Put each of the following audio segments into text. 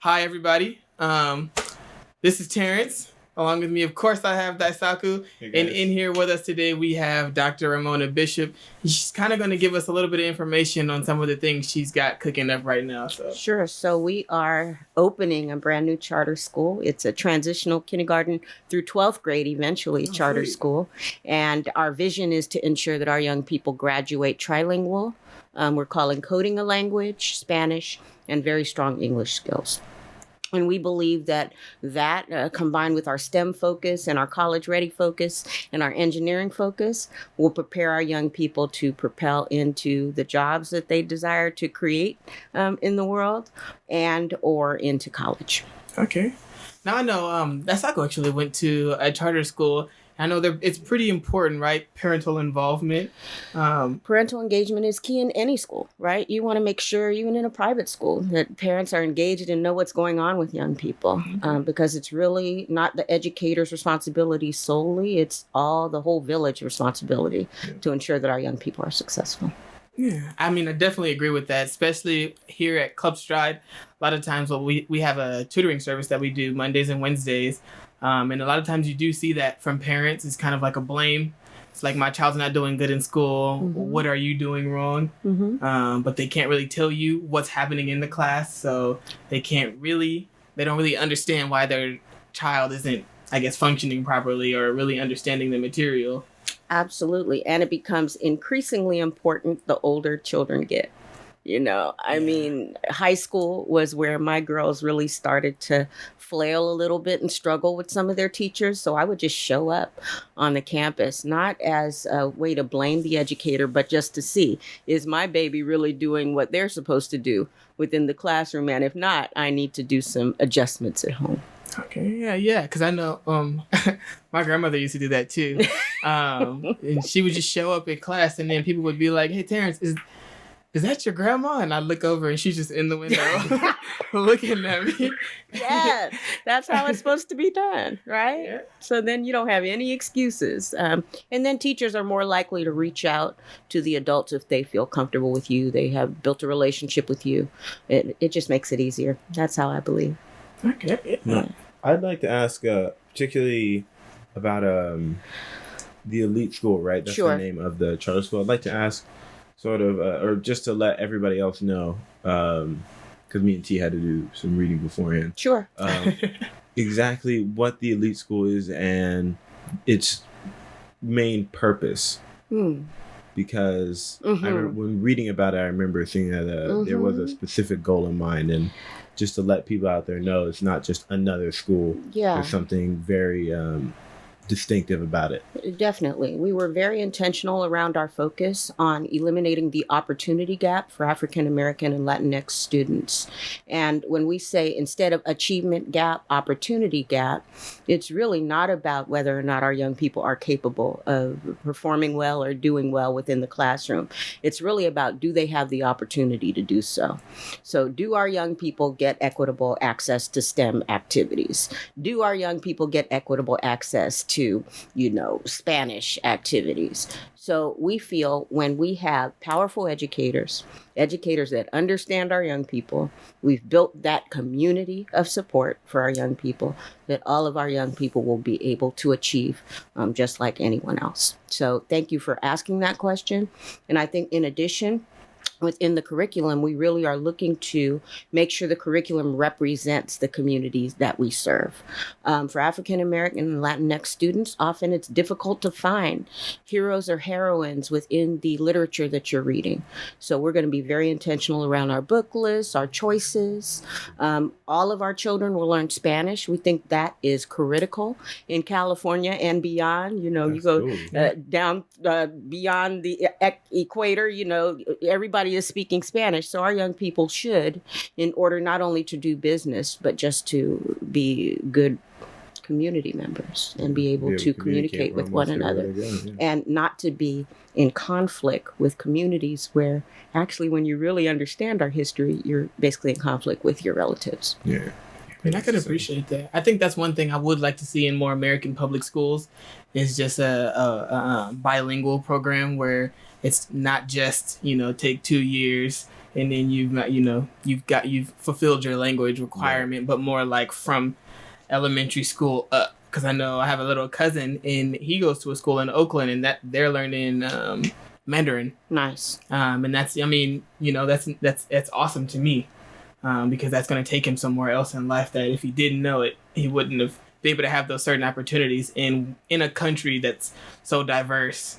Hi, everybody. This is Terrence. Along with me, of course, I have Daisaku. Hey, And guys. in here with us today, we have Dr. Ramona Bishop. She's kind of going to give us a little bit of information on some of the things she's got cooking up right now. Sure. So we are opening a brand new charter school. It's a transitional kindergarten through 12th grade, eventually charter sweet. school. And our vision is to ensure that our young people graduate trilingual. We're calling coding a language, Spanish, and very strong English skills. And we believe that combined with our STEM focus and our college-ready focus and our engineering focus will prepare our young people to propel into the jobs that they desire to create in the world and or into college. Okay. Now I know Daisaku actually went to a charter school. I know it's pretty important, right? Parental involvement. Parental engagement is key in any school, right? You want to make sure, even in a private school, that parents are engaged and know what's going on with young people, because it's really not the educator's responsibility solely. It's the whole village responsibility to ensure that our young people are successful. Yeah, I mean, I definitely agree with that, especially here at Club Stride. A lot of times we have a tutoring service that we do Mondays and Wednesdays. And a lot of times you do see that from parents. It's kind of like a blame. It's like, my child's not doing good in school. Mm-hmm. What are you doing wrong? Mm-hmm. But they can't really tell you what's happening in the class. So they don't really understand why their child isn't, I guess, functioning properly or really understanding the material. Absolutely. And it becomes increasingly important the older children get. I mean, high school was where my girls really started to flail a little bit and struggle with some of their teachers. So I would just show up on the campus, not as a way to blame the educator, but just to see, is my baby really doing what they're supposed to do within the classroom? And if not, I need to do some adjustments at home. Okay, yeah, because I know my grandmother used to do that too. And she would just show up in class, and then people would be like, "Hey, Terrence, is that your grandma?" And I look over and she's just in the window looking at me. Yeah, that's how it's supposed to be done, right? Yeah. So then you don't have any excuses. And then teachers are more likely to reach out to the adults if they feel comfortable with you. They have built a relationship with you. It just makes it easier. That's how I believe. Okay. Yeah. I'd like to ask particularly about the elite school, right? That's Sure. The name of the charter school. I'd like to ask sort of, or just to let everybody else know, because me and T had to do some reading beforehand. Sure. Exactly what the elite school is and its main purpose. Because when reading about it, I remember thinking that there was a specific goal in mind, and just to let people out there know, it's not just another school. Yeah. There's something very distinctive about it. Definitely. We were very intentional around our focus on eliminating the opportunity gap for African American and Latinx students. And when we say instead of achievement gap, opportunity gap, it's really not about whether or not our young people are capable of performing well or doing well within the classroom. It's really about, do they have the opportunity to do so? So do our young people get equitable access to STEM activities? Do our young people get equitable access to, Spanish activities? So we feel when we have powerful educators that understand our young people, we've built that community of support for our young people, that all of our young people will be able to achieve just like anyone else. So thank you for asking that question. And I think in addition, within the curriculum, we really are looking to make sure the curriculum represents the communities that we serve. For African American and Latinx students, often it's difficult to find heroes or heroines within the literature that you're reading. So we're going to be very intentional around our book lists, our choices. All of our children will learn Spanish. We think that is critical in California and beyond. You go down beyond the equator, everybody is speaking Spanish. So our young people should, in order not only to do business, but just to be good community members and be able to communicate with one another, and not to be in conflict with communities where actually, when you really understand our history, you're basically in conflict with your relatives. Yeah. I could appreciate that. I think that's one thing I would like to see in more American public schools, is just a bilingual program where it's not just, take 2 years and then you've fulfilled your language requirement, but more like from elementary school up. Because I know I have a little cousin, and he goes to a school in Oakland, and that they're learning Mandarin. Nice. And that's awesome to me, because that's going to take him somewhere else in life that if he didn't know it, he wouldn't have been able to have those certain opportunities in a country that's so diverse.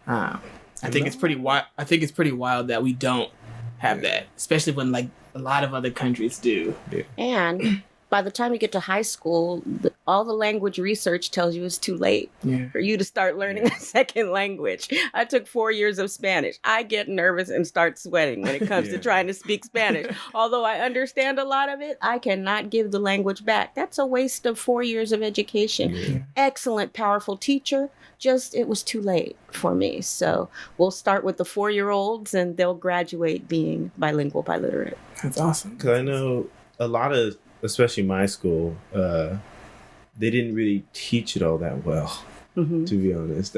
I think it's pretty wild. I think it's pretty wild that we don't have that, especially when like a lot of other countries do. Yeah. And by the time you get to high school, all the language research tells you it's too late for you to start learning a second language. I took 4 years of Spanish. I get nervous and start sweating when it comes to trying to speak Spanish. Although I understand a lot of it, I cannot give the language back. That's a waste of 4 years of education. Yeah. Excellent, powerful teacher. Just, it was too late for me. So we'll start with the 4-year-olds and they'll graduate being bilingual, biliterate. That's awesome. Because I know a lot of, especially my school, they didn't really teach it all that well, to be honest.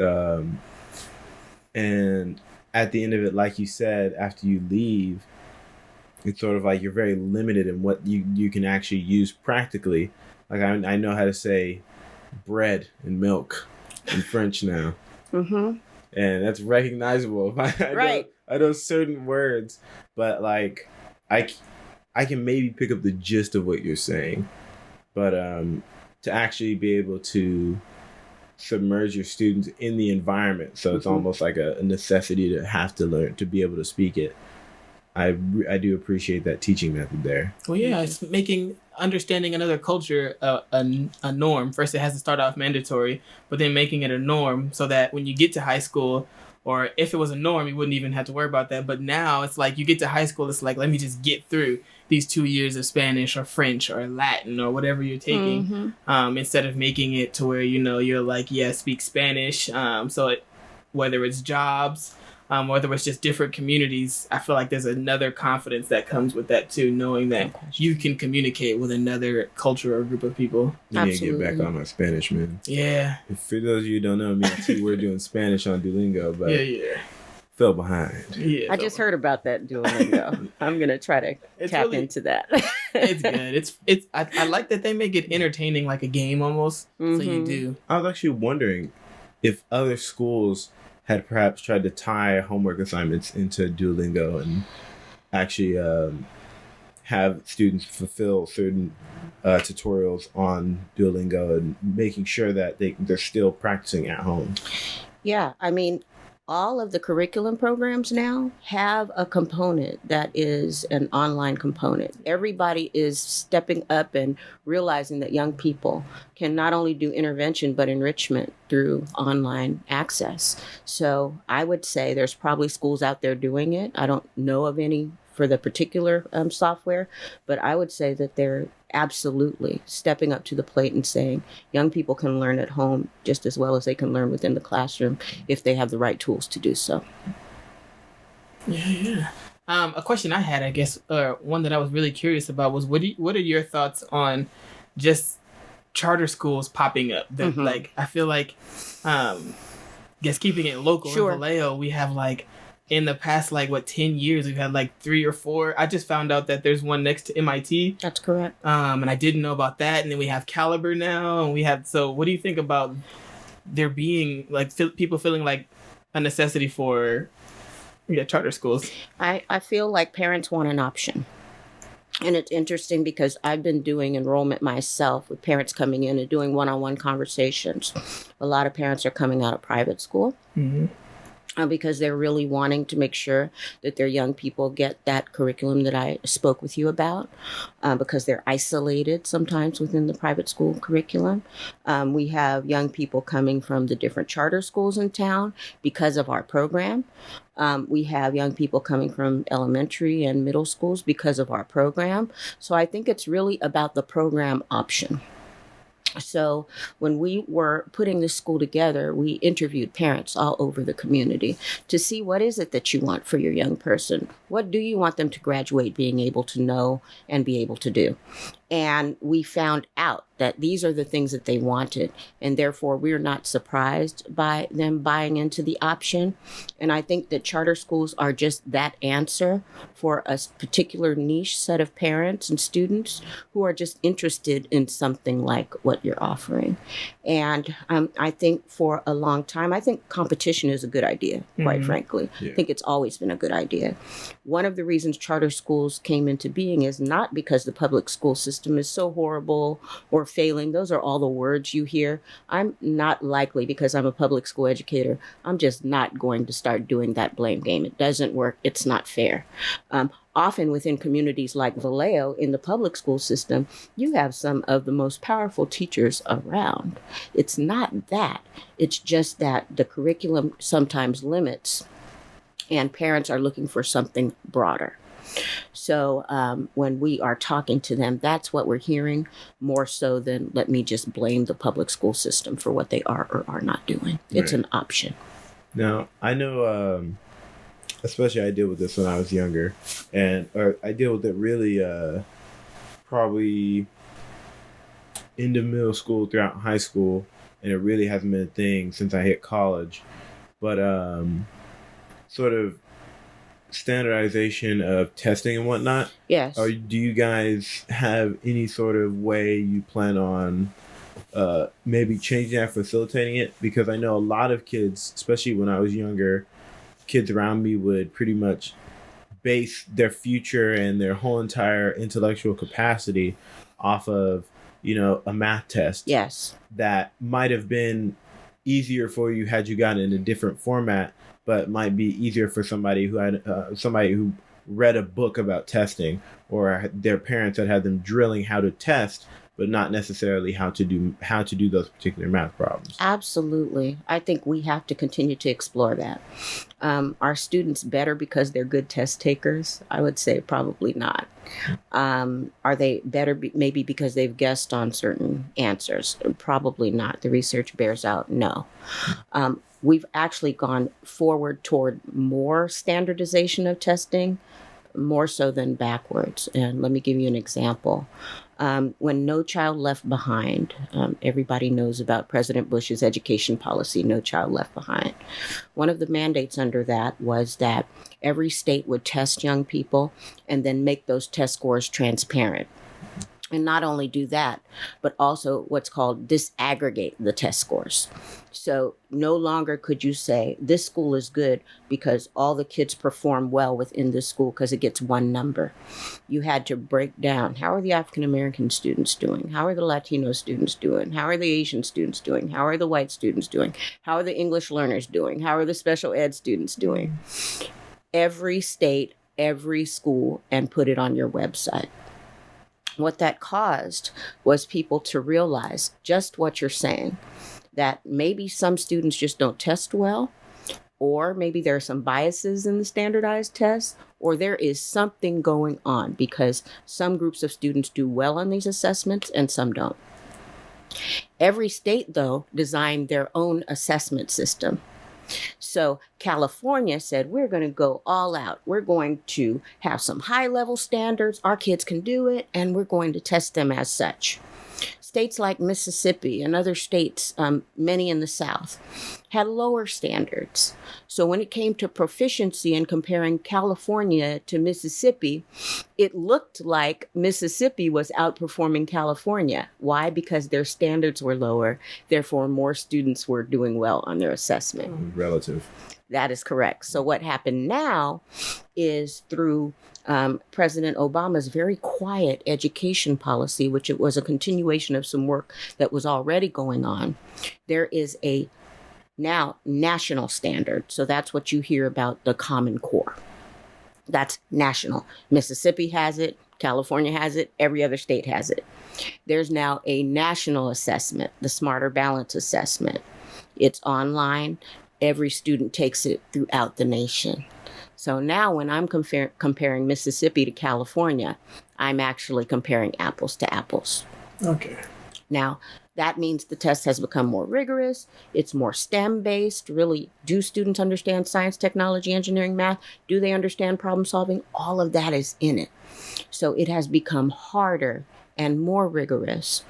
And at the end of it, like you said, after you leave, it's sort of like you're very limited in what you can actually use practically. Like I know how to say bread and milk in French now. And that's recognizable. I know certain words, but like I can maybe pick up the gist of what you're saying, but to actually be able to submerge your students in the environment, so it's almost like a necessity to have to learn to be able to speak it. I do appreciate that teaching method there. Well, yeah, it's making understanding another culture a norm. First, it has to start off mandatory, but then making it a norm so that when you get to high school, or if it was a norm, you wouldn't even have to worry about that. But now it's like you get to high school, it's like, let me just get through these 2 years of Spanish or French or Latin or whatever you're taking, instead of making it to where, you're like, speak Spanish. Whether it's jobs, whether it's just different communities, I feel like there's another confidence that comes with that too, knowing that you can communicate with another culture or group of people. I need to get back on my Spanish, man. Yeah. For those of you who don't know, me and T, we're doing Spanish on Duolingo, but fell behind. Yeah, I just heard about that Duolingo. I'm gonna try to tap into that. It's good. I like that they make it entertaining, like a game almost. So you do. I was actually wondering if other schools had perhaps tried to tie homework assignments into Duolingo and actually have students fulfill certain tutorials on Duolingo and making sure that they're still practicing at home. Yeah, I mean, all of the curriculum programs now have a component that is an online component. Everybody is stepping up and realizing that young people can not only do intervention, but enrichment through online access. So I would say there's probably schools out there doing it. I don't know of any for the particular software, but I would say that they're absolutely stepping up to the plate and saying young people can learn at home just as well as they can learn within the classroom if they have the right tools to do so. Yeah. A question I had, I guess, one that I was really curious about was what are your thoughts on just charter schools popping up? That like, I feel like, guess keeping it local in Vallejo, we have like, in the past, 10 years, we've had 3 or 4. I just found out that there's one next to MIT. That's correct. And I didn't know about that. And then we have Caliber now. And so what do you think about there being, people feeling like a necessity for charter schools? I feel like parents want an option. And it's interesting because I've been doing enrollment myself with parents coming in and doing one-on-one conversations. A lot of parents are coming out of private school. Because they're really wanting to make sure that their young people get that curriculum that I spoke with you about, because they're isolated sometimes within the private school curriculum. We have young people coming from the different charter schools in town because of our program. We have young people coming from elementary and middle schools because of our program. So I think it's really about the program option. So when we were putting this school together, we interviewed parents all over the community to see what is it that you want for your young person? What do you want them to graduate being able to know and be able to do? And we found out that these are the things that they wanted. And therefore, we're not surprised by them buying into the option. And I think that charter schools are just that answer for a particular niche set of parents and students who are just interested in something like what you're offering. And I think for a long time, I think competition is a good idea, quite frankly. Yeah. I think it's always been a good idea. One of the reasons charter schools came into being is not because the public school system is so horrible or failing. Those are all the words you hear. I'm not likely, because I'm a public school educator, I'm just not going to start doing that blame game. It doesn't work. It's not fair. Often within communities like Vallejo in the public school system, you have some of the most powerful teachers around. It's not that. It's just that the curriculum sometimes limits and parents are looking for something broader. So when we are talking to them, that's what we're hearing, more so than let me just blame the public school system for what they are or are not doing. It's an option. Now, I know, especially I dealt with this when I was younger, or I dealt with it really probably into middle school, throughout high school, and it really hasn't been a thing since I hit college. But sort of standardization of testing and whatnot. Yes. Or do you guys have any sort of way you plan on maybe changing that, facilitating it? Because I know a lot of kids, especially when I was younger, kids around me would pretty much base their future and their whole entire intellectual capacity off of, a math test. Yes. That might have been easier for you had you gotten in a different format, but might be easier for somebody who had somebody who read a book about testing, or their parents that had them drilling how to test, but not necessarily how to do those particular math problems. Absolutely. I think we have to continue to explore that. Are students better because they're good test takers? I would say probably not. Are they better maybe because they've guessed on certain answers? Probably not. The research bears out no. We've actually gone forward toward more standardization of testing, more so than backwards. And let me give you an example. When No Child Left Behind, everybody knows about President Bush's education policy, No Child Left Behind. One of the mandates under that was that every state would test young people and then make those test scores transparent. And not only do that, but also what's called disaggregate the test scores. So no longer could you say this school is good because all the kids perform well within this school because it gets one number. You had to break down, how are the African American students doing? How are the Latino students doing? How are the Asian students doing? How are the white students doing? How are the English learners doing? How are the special ed students doing? Every state, every school, and put it on your website. What that caused was people to realize just what you're saying, that maybe some students just don't test well, or maybe there are some biases in the standardized tests, or there is something going on because some groups of students do well on these assessments and some don't. Every state, though, designed their own assessment system. So California said, we're going to go all out. We're going to have some high-level standards. Our kids can do it, and we're going to test them as such. States like Mississippi and other states, many in the South, had lower standards. So when it came to proficiency and comparing California to Mississippi, it looked like Mississippi was outperforming California. Why? Because their standards were lower. Therefore, more students were doing well on their assessment. Relative. That is correct. So what happened now is through President Obama's very quiet education policy, which it was a continuation of some work that was already going on, there is a now national standard. So that's what you hear about the Common Core. That's national. Mississippi has it. California has it. Every other state has it. There's now a national assessment, the Smarter Balance Assessment. It's online. Every student takes it throughout the nation. So now when I'm comparing Mississippi to California, I'm actually comparing apples to apples. Okay. Now, that means the test has become more rigorous. It's more STEM-based. Really, do students understand science, technology, engineering, math? Do they understand problem solving? All of that is in it. So it has become harder and more rigorous.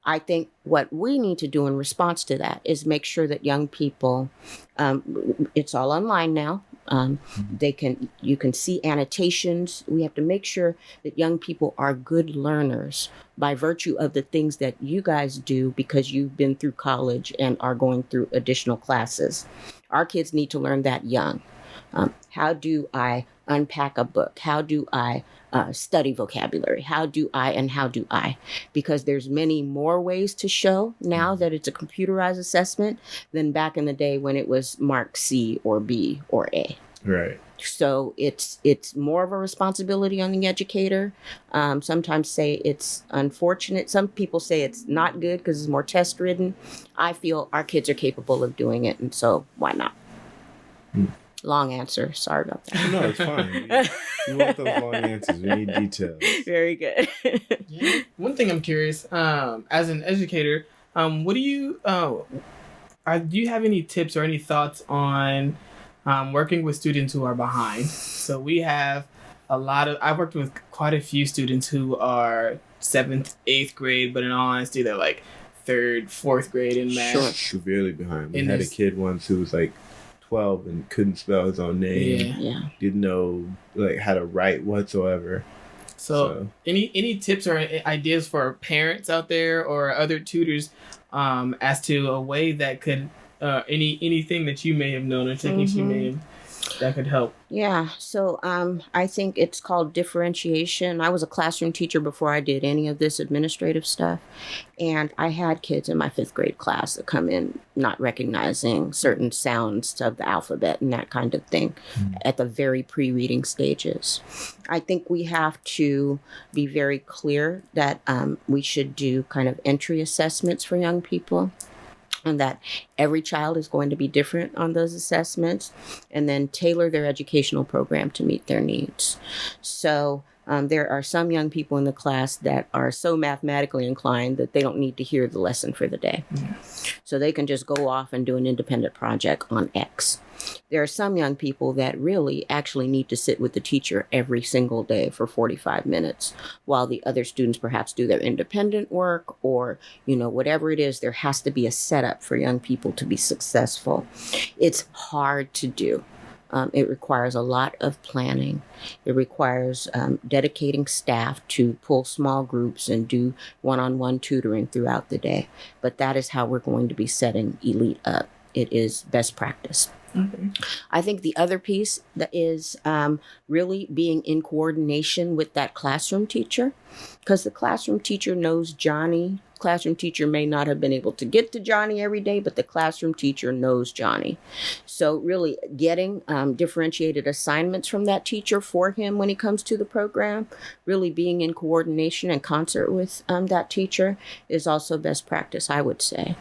I think what we need to do in response to that is make sure that young people, it's all online now. You can see annotations. We have to make sure that young people are good learners by virtue of the things that you guys do because you've been through college and are going through additional classes. Our kids need to learn that young. How do I unpack a book? How do I study vocabulary? How do I? Because there's many more ways to show now that it's a computerized assessment than back in the day when it was marked C or B or A. Right. So it's more of a responsibility on the educator. Sometimes say it's unfortunate. Some people say it's not good because it's more test ridden. I feel our kids are capable of doing it, and so why not? Long answer. Sorry about that. No, it's fine. We want those long answers. We need details. Very good. Yeah. One thing I'm curious, as an educator, what do you have any tips or any thoughts on working with students who are behind? So we have I've worked with quite a few students who are 7th, 8th grade, but in all honesty, they're like 3rd, 4th grade in math. Sure. Severely behind. We had a kid once who was like 12 and couldn't spell his own name. Yeah. Didn't know like how to write whatsoever. So any tips or ideas for parents out there or other tutors as to a way that could anything that you may have known or techniques you may have that could help? Yeah. So I think it's called differentiation. I was a classroom teacher before I did any of this administrative stuff. And I had kids in my 5th grade class that come in not recognizing certain sounds of the alphabet and that kind of thing at the very pre-reading stages. I think we have to be very clear that we should do kind of entry assessments for young people, and that every child is going to be different on those assessments, and then tailor their educational program to meet their needs. So there are some young people in the class that are so mathematically inclined that they don't need to hear the lesson for the day. So they can just go off and do an independent project on X. There are some young people that really actually need to sit with the teacher every single day for 45 minutes while the other students perhaps do their independent work or, whatever it is. There has to be a setup for young people to be successful. It's hard to do. It requires a lot of planning. It requires dedicating staff to pull small groups and do one-on-one tutoring throughout the day. But that is how we're going to be setting Elite up. It is best practice. Okay. I think the other piece that is really being in coordination with that classroom teacher, because the classroom teacher knows Johnny. Classroom teacher may not have been able to get to Johnny every day, but the classroom teacher knows Johnny. So really getting differentiated assignments from that teacher for him when he comes to the program, really being in coordination and concert with that teacher is also best practice, I would say.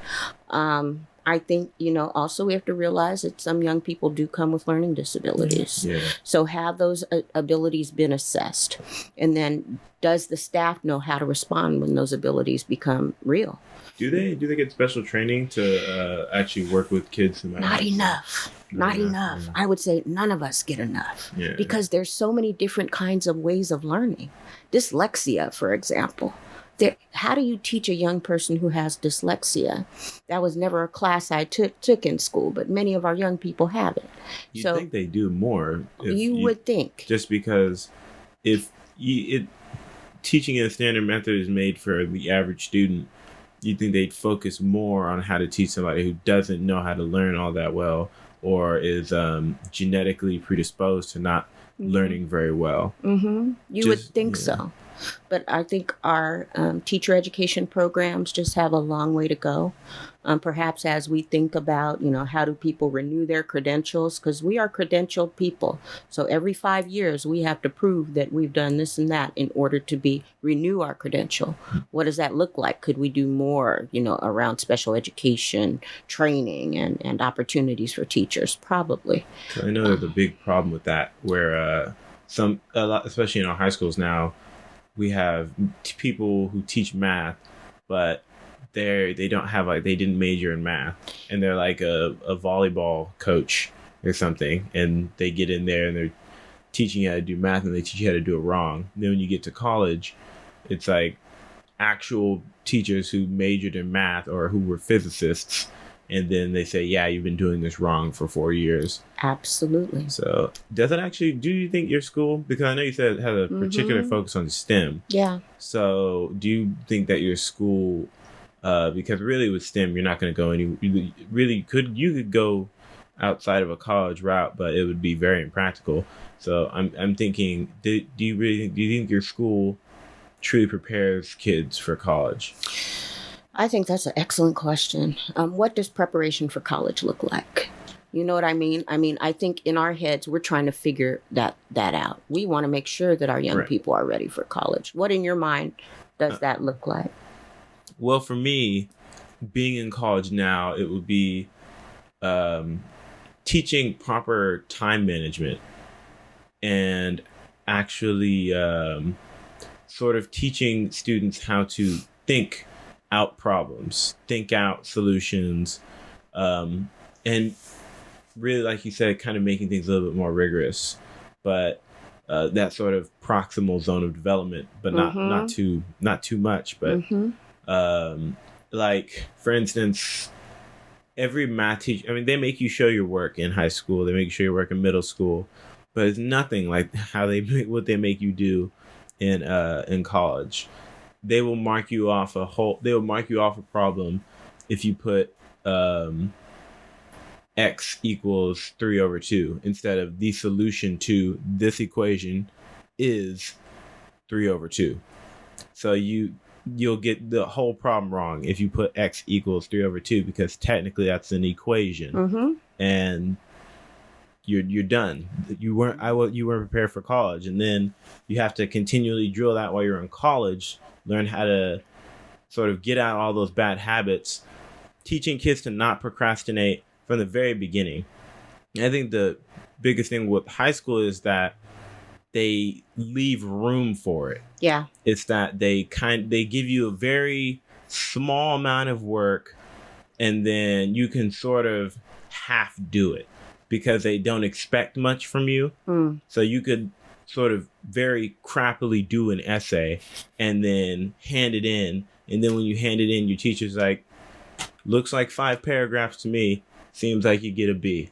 I think, also we have to realize that some young people do come with learning disabilities. Yeah. So have those abilities been assessed? And then does the staff know how to respond when those abilities become real? Do they get special training to actually work with kids? Not enough. Yeah. I would say none of us get enough because there's so many different kinds of ways of learning. Dyslexia, for example. How do you teach a young person who has dyslexia? That was never a class I took in school, but many of our young people have it. You think they do more? You would think. Just because teaching in a standard method is made for the average student, you think they'd focus more on how to teach somebody who doesn't know how to learn all that well or is genetically predisposed to not learning very well. Mm-hmm. You would think so. But I think our teacher education programs just have a long way to go. Perhaps as we think about, how do people renew their credentials? Because we are credentialed people. So every 5 years, we have to prove that we've done this and that in order to renew our credential. What does that look like? Could we do more, around special education, training, and opportunities for teachers? Probably. So I know there's a big problem with that, where a lot, especially in our high schools now, we have people who teach math, but they don't have they didn't major in math, and they're like a volleyball coach or something, and they get in there and they're teaching you how to do math and they teach you how to do it wrong. And then when you get to college, it's like actual teachers who majored in math or who were physicists, and then they say, yeah, you've been doing this wrong for 4 years. Absolutely. So do you think your school, because I know you said it had a particular focus on STEM. Yeah. So do you think that your school, because really with STEM, you're not going to go you could go outside of a college route, but it would be very impractical. So I'm thinking, do you think your school truly prepares kids for college? I think that's an excellent question. What does preparation for college look like? You know what I mean? I think in our heads, we're trying to figure that out. We want to make sure that our young people are ready for college. What in your mind does that look like? Well, for me, being in college now, it would be teaching proper time management and actually sort of teaching students how to think out problems, think out solutions, and really, like you said, kind of making things a little bit more rigorous, but that sort of proximal zone of development, but not too much. But like, for instance, every math teacher, they make you show your work in high school, they make you show your work in middle school, but it's nothing like what they make you do in college. They will mark you off a problem if you put x equals 3/2 instead of the solution to this equation is 3/2. So you'll get the whole problem wrong if you put x equals 3/2, because technically that's an equation, and you're done. You weren't prepared for college, and then you have to continually drill that while you're in college. Learn how to sort of get out all those bad habits, teaching kids to not procrastinate from the very beginning. And I think the biggest thing with high school is that they leave room for it. Yeah. It's that they give you a very small amount of work, and then you can sort of half do it because they don't expect much from you. So you could sort of very crappily do an essay and then hand it in. And then when you hand it in, your teacher's like, looks like 5 paragraphs to me. Seems like you get a B.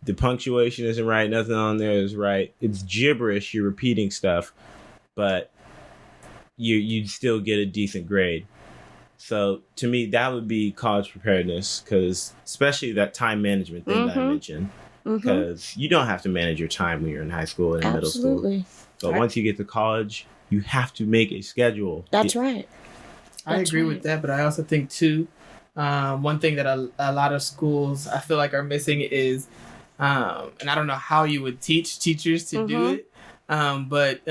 The punctuation isn't right. Nothing on there is right. It's gibberish. You're repeating stuff, but you'd still get a decent grade. So to me, that would be college preparedness, because especially that time management thing that I mentioned. Because you don't have to manage your time when you're in high school and middle school. But once you get to college, you have to make a schedule. That's right. I agree with that, but I also think too, one thing that a lot of schools I feel like are missing is, and I don't know how you would teach teachers to do it, but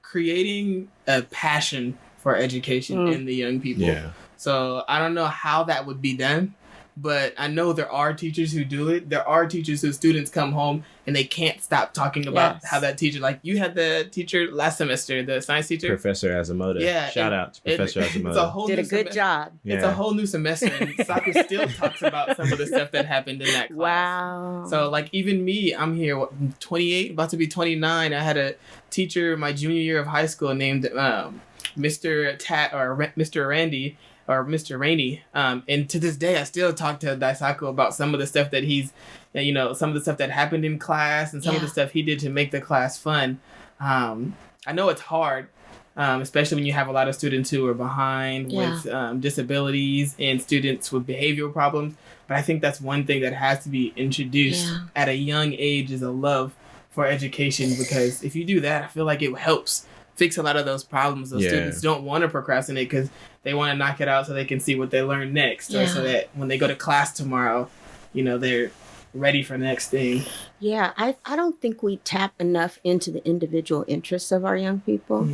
creating a passion for education in the young people. Yeah. So I don't know how that would be done, but I know there are teachers who do it. There are teachers whose students come home and they can't stop talking about how that teacher, like you had the teacher last semester, the science teacher. Professor Asamoah. Yeah. Shout out to Professor Asamoah. Did a good job. Yeah. It's a whole new semester, and Saka still talks about some of the stuff that happened in that class. Wow. So like even me, I'm here, 28, about to be 29. I had a teacher my junior year of high school named Mr. Randy, or Mr. Rainey. And to this day, I still talk to Daisaku about some of the stuff that some of the stuff that happened in class and some of the stuff he did to make the class fun. I know it's hard, especially when you have a lot of students who are behind with disabilities and students with behavioral problems. But I think that's one thing that has to be introduced at a young age, is a love for education, because if you do that, I feel like it helps fix a lot of those problems. Those students don't want to procrastinate because they want to knock it out so they can see what they learn next, or so that when they go to class tomorrow, they're ready for the next thing. Yeah, I don't think we tap enough into the individual interests of our young people.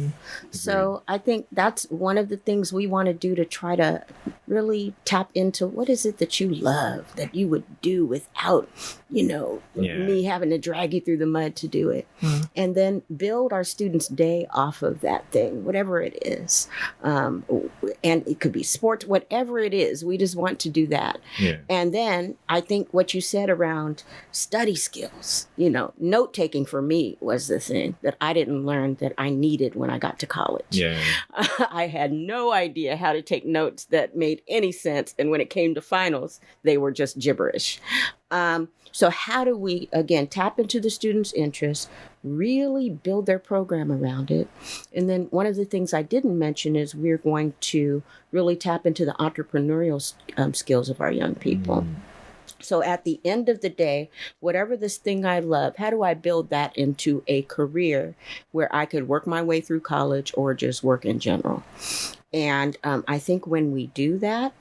So I think that's one of the things we want to do, to try to really tap into what is it that you love that you would do without, me having to drag you through the mud to do it. And then build our students' day off of that thing, whatever it is. And it could be sports, whatever it is. We just want to do that. And then I think what you said around around study skills. Note taking for me was the thing that I didn't learn that I needed when I got to college. Yeah. I had no idea how to take notes that made any sense. And when it came to finals, they were just gibberish. So how do we, again, tap into the students' interests, really build their program around it? And then one of the things I didn't mention is we're going to really tap into the entrepreneurial skills of our young people. So at the end of the day, whatever this thing I love, how do I build that into a career where I could work my way through college or just work in general? And I think when we do that,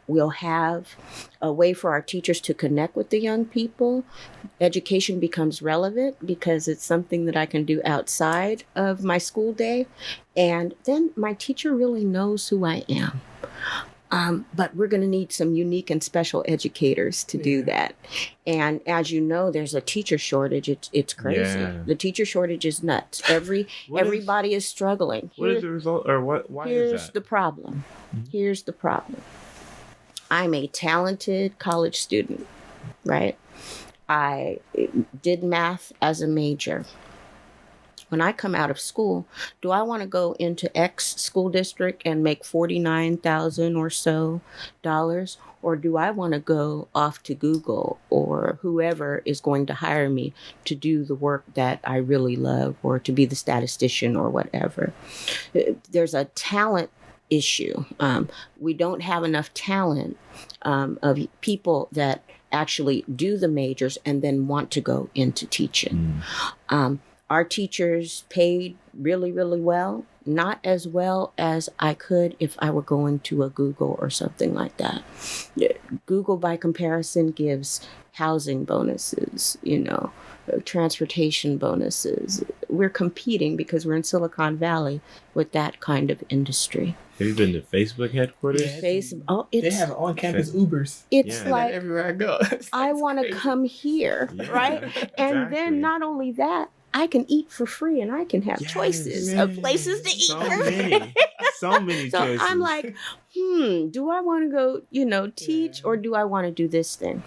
we'll have a way for our teachers to connect with the young people. Education becomes relevant because it's something that I can do outside of my school day. And then my teacher really knows who I am. But we're going to need some unique and special educators to do that. And as you know, there's a teacher shortage. It's crazy. Yeah. The teacher shortage is nuts. Everybody is struggling. What is the result, or what? Why is that? Here's the problem. Here's the problem. I'm a talented college student, right? I did math as a major. When I come out of school, do I want to go into X school district and make $49,000 or so dollars? Or do I want to go off to Google or whoever is going to hire me to do the work that I really love, or to be the statistician or whatever? There's a talent issue. We don't have enough talent of people that actually do the majors and then want to go into teaching. Our teachers paid really, really well, not as well as I could if I were going to a Google or something like that. Google, by comparison, gives housing bonuses, transportation bonuses. We're competing because we're in Silicon Valley with that kind of industry. Have you been to Facebook headquarters? Facebook. They have on-campus Ubers. It's like everywhere I go. I want to come here, right? Exactly. And then not only that, I can eat for free and I can have choices of places to eat for free. So many choices. I'm like, do I want to go, teach, or do I want to do this thing?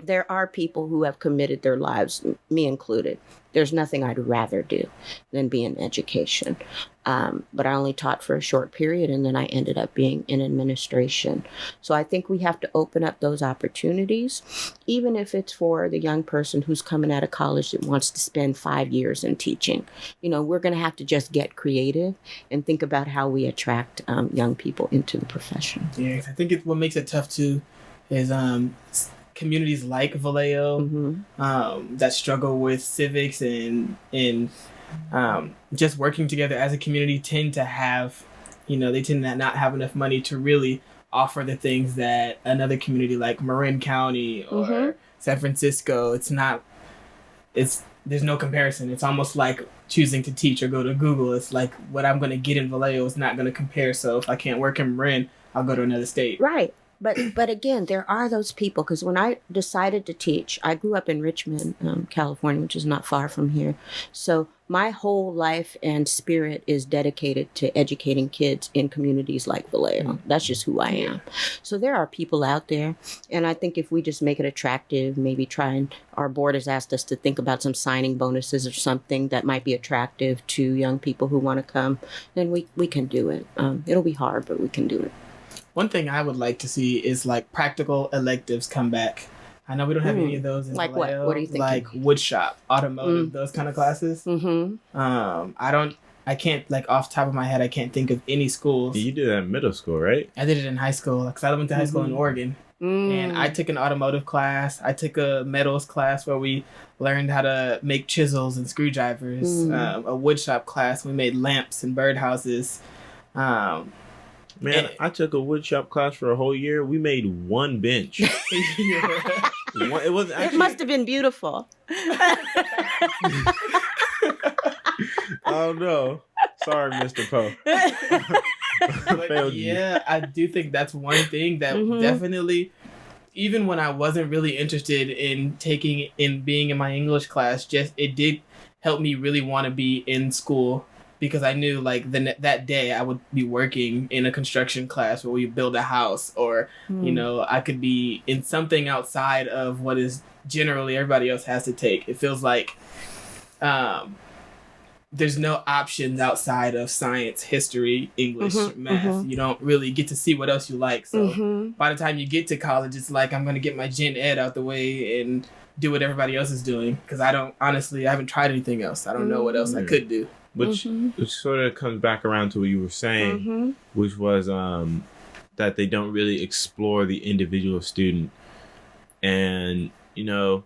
There are people who have committed their lives, me included. There's nothing I'd rather do than be in education. But I only taught for a short period, and then I ended up being in administration. So I think we have to open up those opportunities, even if it's for the young person who's coming out of college that wants to spend 5 years in teaching. We're going to have to just get creative and think about how we attract young people into the profession. Yeah, I think what makes it tough too is communities like Vallejo that struggle with civics and just working together as a community tend to have, they tend to not have enough money to really offer the things that another community like Marin County or San Francisco, there's no comparison. It's almost like choosing to teach or go to Google. It's like what I'm going to get in Vallejo is not going to compare. So if I can't work in Marin, I'll go to another state. Right. But again, there are those people, because when I decided to teach, I grew up in Richmond, California, which is not far from here. So my whole life and spirit is dedicated to educating kids in communities like Vallejo. That's just who I am. So there are people out there. And I think if we just make it attractive, maybe our board has asked us to think about some signing bonuses or something that might be attractive to young people who want to come, then we can do it. It'll be hard, but we can do it. One thing I would like to see is like practical electives come back. I know we don't have any of those in like Vallejo. What are you thinking? Like woodshop, automotive, those kind of classes. I can't, like, off the top of my head, I can't think of any schools. You did that in middle school, right? I did it in high school because I went to high school in Oregon. And I took an automotive class. I took a metals class where we learned how to make chisels and screwdrivers. A woodshop class. We made lamps and birdhouses. Man, I took a woodshop class for a whole year. We made one bench. It wasn't actually... It must have been beautiful. Oh no. Sorry, Mr. Poe. But yeah, I do think that's one thing that definitely, even when I wasn't really interested in being in my English class, it did help me really want to be in school. because I knew like that day I would be working in a construction class where we build a house, or you know, I could be in something outside of what is generally everybody else has to take. It feels like there's no options outside of science, history, English, math. You don't really get to see what else you like. So by the time you get to college, it's like, I'm going to get my gen ed out the way and do what everybody else is doing. Because I haven't tried anything else. I don't know what else I could do. Which sort of comes back around to what you were saying, which was that they don't really explore the individual student. And, you know,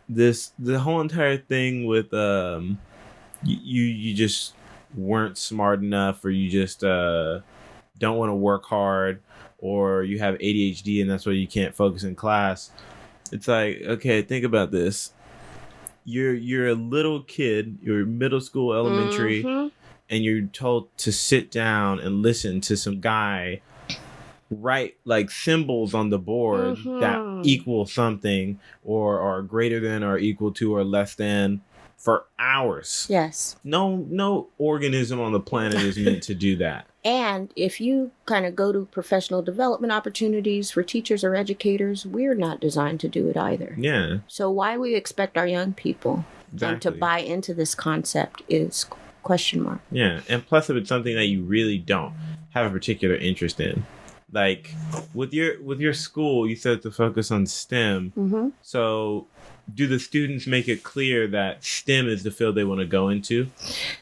the whole entire thing with you just weren't smart enough, or you just don't want to work hard, or you have ADHD and that's why you can't focus in class. It's like, okay, think about this. You're a little kid, you're middle school, elementary, and you're told to sit down and listen to some guy write like symbols on the board that equal something, or are greater than or equal to or less than, for hours. Yes. No organism on the planet is meant to do that. And if you kind of go to professional development opportunities for teachers or educators, we're not designed to do it either. Yeah. So why we expect our young people to buy into this concept is question mark. Yeah. And plus, if it's something that you really don't have a particular interest in, like with your school, you said to focus on STEM. So do the students make it clear that STEM is the field they want to go into?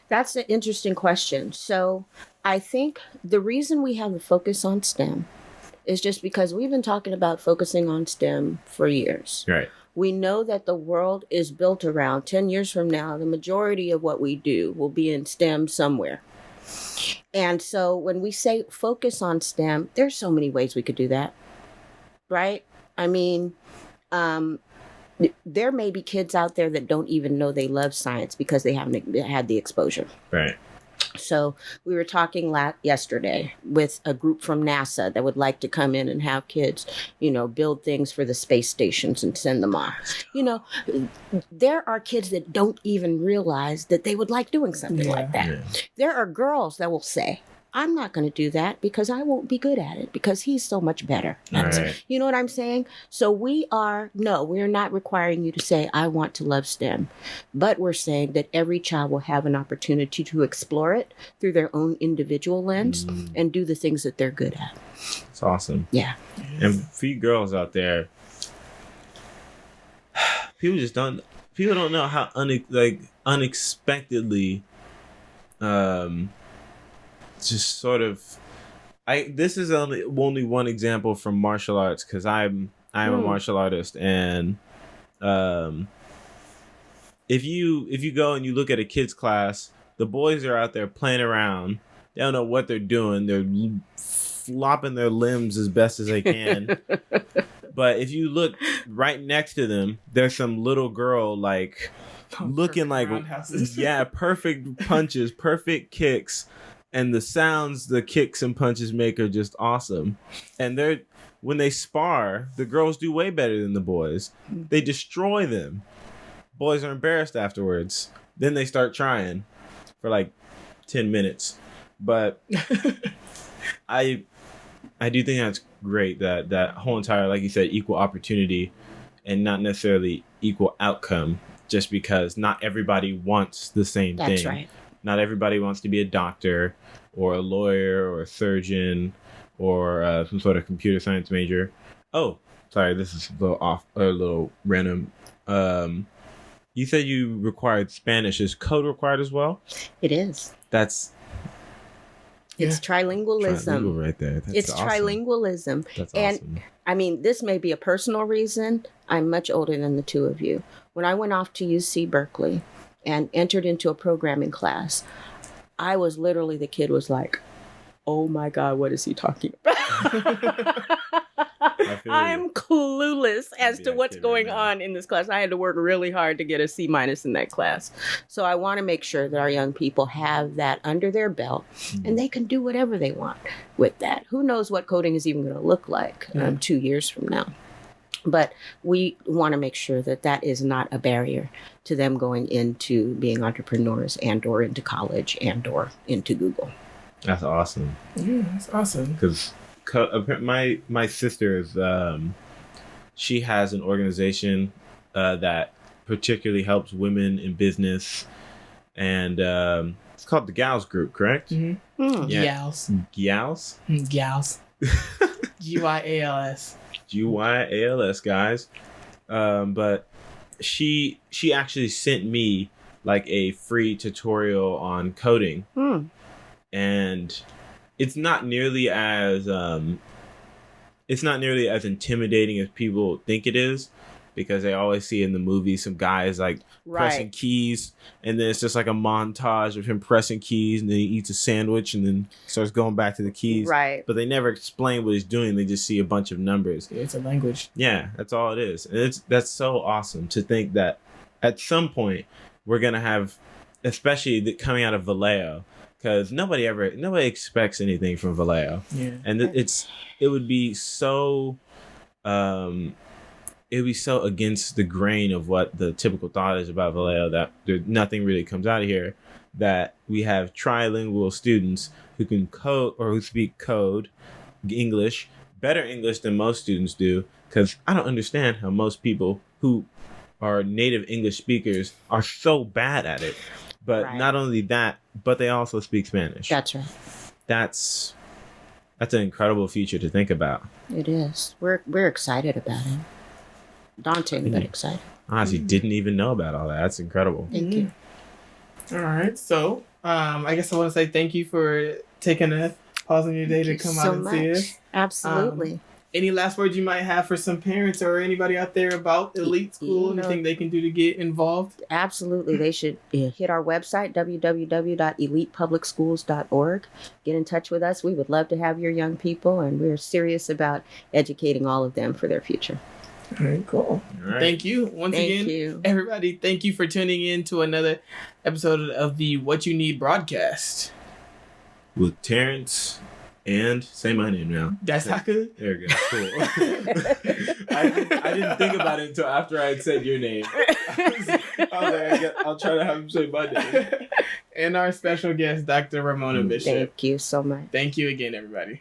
That's an interesting question. So I think the reason we have the focus on STEM is just because we've been talking about focusing on STEM for years. Right. We know that the world is built around 10 years from now, the majority of what we do will be in STEM somewhere. And so when we say focus on STEM, there's so many ways we could do that, right? I mean, there may be kids out there that don't even know they love science because they haven't had the exposure. Right. So we were talking yesterday with a group from NASA that would like to come in and have kids, you know, build things for the space stations and send them off. You know, there are kids that don't even realize that they would like doing something like that. Yeah. There are girls that will say, I'm not going to do that because I won't be good at it because he's so much better. Right. You know what I'm saying? So we're not requiring you to say, I want to love STEM, but we're saying that every child will have an opportunity to explore it through their own individual lens and do the things that they're good at. It's awesome. Yeah. And for you girls out there, people don't know how unexpectedly, just sort of, this is only one example from martial arts, because I'm a martial artist, and if you go and you look at a kid's class, the boys are out there playing around. They don't know what they're doing. They're flopping their limbs as best as they can. But if you look right next to them, there's some little girl looking like perfect punches, perfect kicks. And the sounds the kicks and punches make are just awesome. And when they spar, the girls do way better than the boys. They destroy them. Boys are embarrassed afterwards. Then they start trying for like 10 minutes. But I do think that's great, that whole entire, like you said, equal opportunity and not necessarily equal outcome, just because not everybody wants the same thing. That's right. Not everybody wants to be a doctor or a lawyer or a surgeon or some sort of computer science major. Oh, sorry, this is a little random. You said you required Spanish. Is code required as well? It is. It's trilingualism. Trilingual right there. It's awesome. Trilingualism. That's and, awesome. I mean, this may be a personal reason. I'm much older than the two of you. When I went off to UC Berkeley and entered into a programming class, I was literally, the kid was like, oh my God, what is he talking about? I'm clueless as to what's going on in this class. I had to work really hard to get a C- in that class. So I want to make sure that our young people have that under their belt and they can do whatever they want with that. Who knows what coding is even going to look like 2 years from now. But we want to make sure that that is not a barrier to them going into being entrepreneurs and or into college and or into Google. That's awesome. Yeah, that's awesome. Because my sister is she has an organization that particularly helps women in business, and it's called the Gals Group, correct? Mm-hmm. Yeah. Gals. Gals? Gals. GYALS. GYALS, guys. But she actually sent me like a free tutorial on coding. And it's not nearly as intimidating as people think it is, because they always see in the movies some guys like pressing keys, and then it's just like a montage of him pressing keys, and then he eats a sandwich and then starts going back to the keys. Right. But they never explain what he's doing. They just see a bunch of numbers. It's a language. Yeah, that's all it is. And that's so awesome to think that at some point we're gonna have, especially coming out of Vallejo, because nobody expects anything from Vallejo. Yeah. And it would be so against the grain of what the typical thought is about Vallejo, that nothing really comes out of here, that we have trilingual students who can code or who speak code English, better English than most students do, because I don't understand how most people who are native English speakers are so bad at it. But not only that, but they also speak Spanish. That's right. That's an incredible future to think about. It is. We're excited about it. Daunting, but excited. Honestly, didn't even know about all that. That's incredible. Thank you. All right. So, I guess I want to say thank you for taking a pause in your day to come out and see us. Absolutely. Any last words you might have for some parents or anybody out there about Elite School? Anything they can do to get involved? Absolutely. They should hit our website, www.elitepublicschools.org. Get in touch with us. We would love to have your young people, and we're serious about educating all of them for their future. All right, cool. All right. Thank you once again, everybody. Thank you for tuning in to another episode of the What You Need broadcast with Terrence. And say my name now. That's how good. There we go. Cool. I didn't think about it until after I had said your name. I was like, I'll try to have him say my name. And our special guest, Dr. Ramona Bishop. Thank you so much. Thank you again, everybody.